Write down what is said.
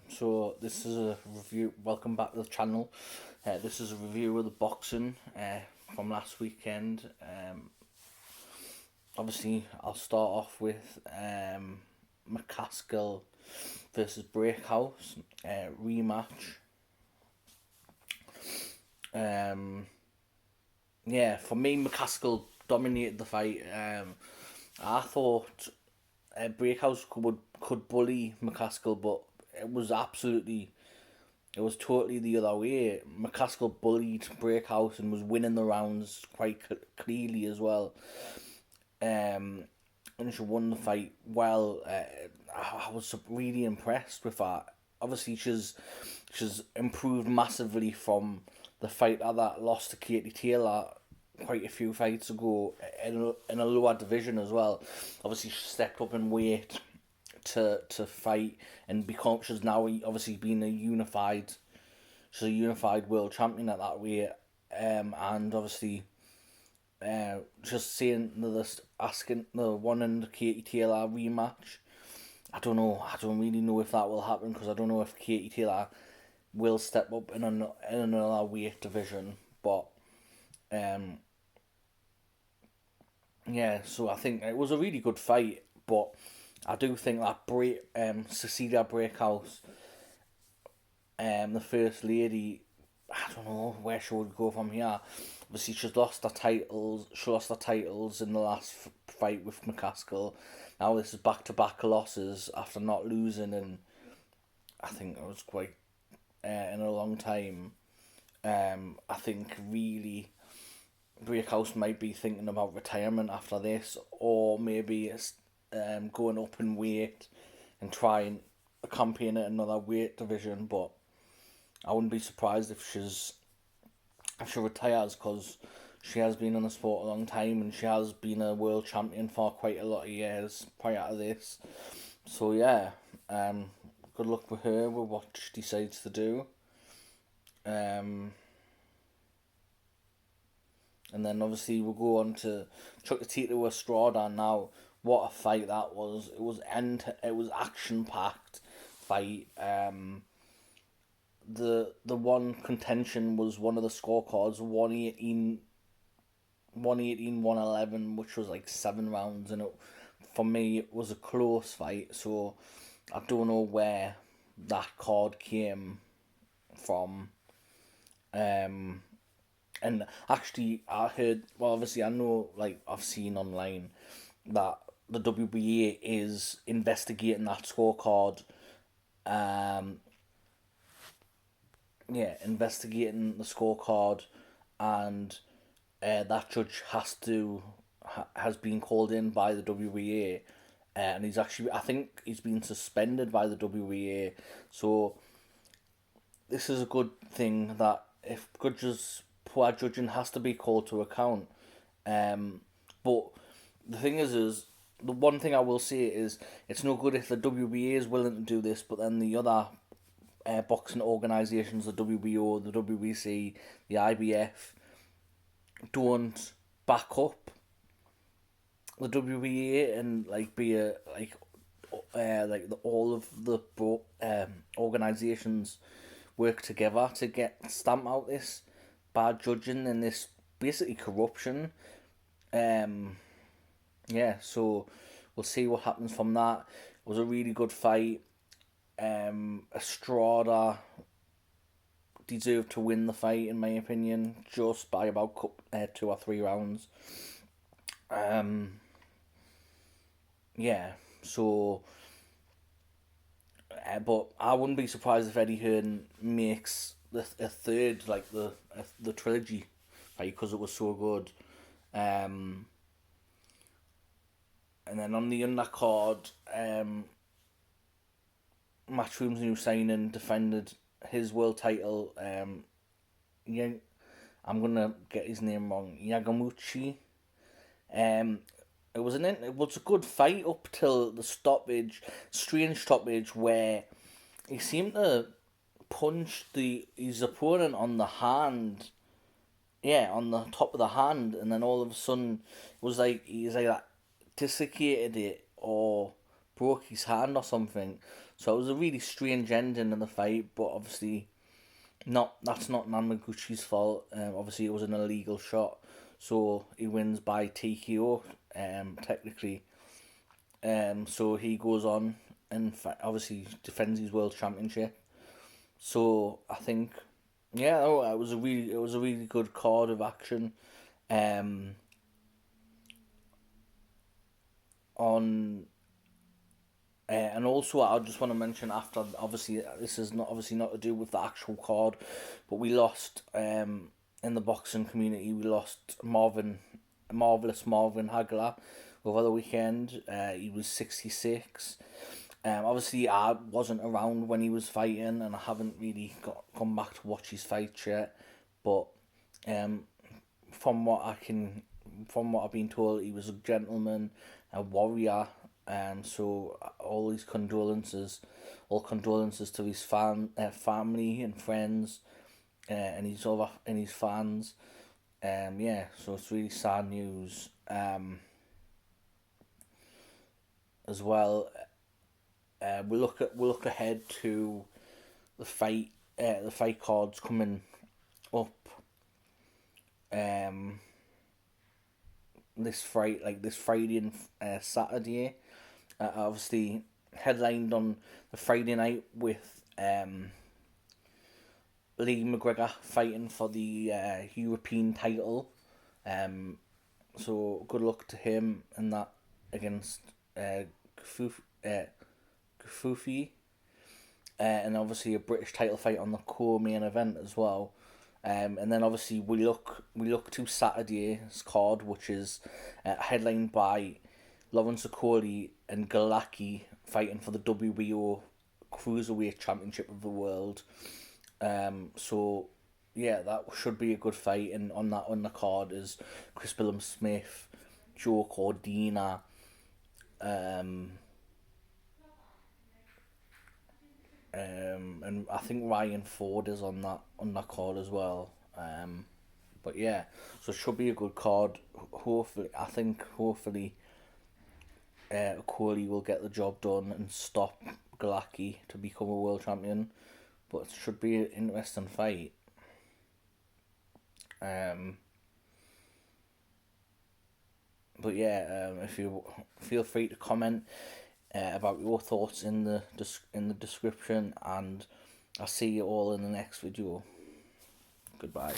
So this is a review. Welcome back to the channel. This is a review of the boxing from last weekend. Obviously, I'll start off with McCaskill versus Breakhouse rematch. Yeah, for me, McCaskill dominated the fight. I thought Breakhouse could bully McCaskill, but it was absolutely it was totally the other way. McCaskill bullied Breakhouse and was winning the rounds quite clearly as well. And she won the fight well. I was really impressed with that. Obviously, she's improved massively from the fighter that lost to Katie Taylor quite a few fights ago in a lower division as well. Obviously, she stepped up in weight to fight and become. She's now obviously been she's a unified world champion at that weight. And obviously, just saying this, asking the one in the Katie Taylor rematch. I don't know. I don't really know if that will happen because I don't know if Katie Taylor will step up in another weight division. But um, yeah, so I think it was a really good fight. But I do think that Cecilia Breakhouse, the first lady, I don't know where she would go from here. Obviously, she's lost her titles. She lost her titles in the last fight with McCaskill. Now this is back to back losses after not losing, and I think it was quite in a long time. I think really Breakhouse might be thinking about retirement after this, or maybe it's going up in weight and trying a campaign at another weight division. But I wouldn't be surprised if she retires because she has been in the sport a long time and she has been a world champion for quite a lot of years prior to this. So yeah, good luck with her with what she decides to do. Um, and then obviously we'll go on to Chocolatito Estrada now. What a fight that was! It was action packed fight. The one contention was one of the scorecards 111, which was like 7 rounds, and for me it was a close fight. So I don't know where that card came from. And actually, I heard. Well, obviously, I know. Like I've seen online that the WBA is investigating that scorecard. Um, yeah, investigating the scorecard, and that judge has been called in by the WBA, and I think he's been suspended by the WBA. So this is a good thing that if poor judging has to be called to account. But the thing is the one thing I will say is it's no good if the WBA is willing to do this, but then the other boxing organisations, the WBO, the WBC, the IBF, don't back up the WBA and like be a all of the organisations work together to get stamp out this bad judging and this basically corruption. Um, yeah, so we'll see what happens from that. It was a really good fight. Estrada deserved to win the fight in my opinion, just by about 2 or 3 rounds. Um, yeah, so but I wouldn't be surprised if Eddie Hearn makes a third, like the trilogy fight because it was so good. Um, and then on the undercard, Matchroom's new signing defended his world title. Yeah, I'm gonna get his name wrong. Yagamuchi. Um, it was a good fight up till the strange stoppage where he seemed to punch his opponent on the hand, yeah, on the top of the hand, and then all of a sudden it was like he's like that desiccated it or broke his hand or something. So it was a really strange ending in the fight, but obviously that's not Namaguchi's fault. Obviously it was an illegal shot, so he wins by TKO. Technically, so he goes on and obviously defends his world championship. So I think, yeah, it was a really good card of action. Um, on and also I just want to mention, after, obviously this is not to do with the actual card, but we lost in the boxing community, we lost Marvelous Marvin Hagler over the weekend. He was 66. Obviously I wasn't around when he was fighting, and I haven't really gone back to watch his fights yet, but um, from what I've been told, he was a gentleman, a warrior. So all condolences to his family and friends, and his fans. Yeah, so it's really sad news. As well, we look ahead to the fight cards coming up. Um, this Friday and Saturday. Obviously headlined on the Friday night with Lee McGregor fighting for the European title. Um, so good luck to him in that, against Gafufi. And obviously a British title fight on the co-main event as well. And then obviously we look to Saturday's card, which is headlined by Lawrence Okoli and Galaki fighting for the WBO Cruiserweight Championship of the World. So yeah, that should be a good fight. And on the card is Chris Billam-Smith, Joe Cordina, and I think Ryan Ford is on that card as well. But yeah, so it should be a good card. Hopefully, Corey will get the job done and stop Galaki to become a world champion. But it should be an interesting fight. But yeah, if you feel free to comment about your thoughts in the description, and I'll see you all in the next video. Goodbye.